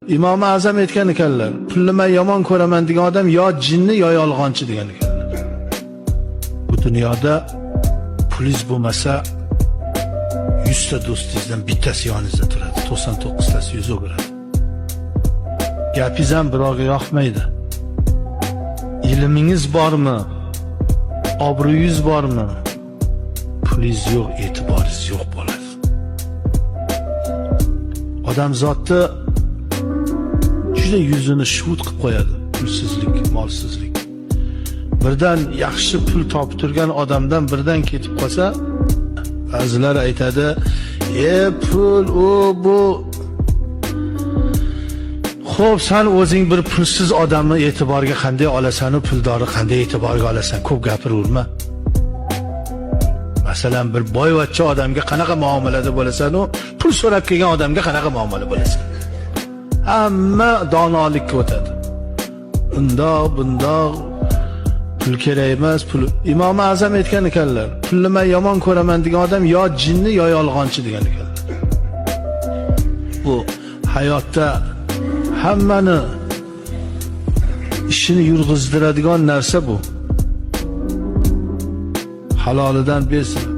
İmom Azam aytgan ekanlar, pulni men yomon ko'raman degan odam yo jinni yo yolg'onchi degan ekanlar. Bu dunyoda pulingiz bo'lmasa 100 ta do'stingizdan bittasi yoningizda turadi, 99 tasi yuz o'giradi. Gapingiz ham birovga yoqmaydi. Ilmingiz bormi? Obro'yingiz bormi? Pulingiz yo'q, e'tiboringiz yo'q bo'ladi. Odam zotni juda yuzini shuvut qilib qo'yadi. Pulsizlik, molsizlik. Birdan yaxshi pul topib turgan odamdan birdan ketib qolsa, ba'zilar aytadi, pul u bu. Xo'p, sen o'zing bir pulsiz odamni e'tiborga qanday olasan, u puldorni qanday e'tiborga olasan? Ko'p gapiraverma. Masalan, bir boyvachcha odamga qanaqa muomalada bo'lasan, u pul so'rab kelgan odamga qanaqa muomala bo'lasan? Hamma donolikka o'tadi. Bundoq pul kerak emas, pul. Imom Azam aytgan ekanlar, pulni men yomon ko'raman degan odam yo jinni yo yolg'onchi degan ekanlar. Bu hayotda hammani ishini yurg'izdiradigan narsa bu. Halolidan bersin.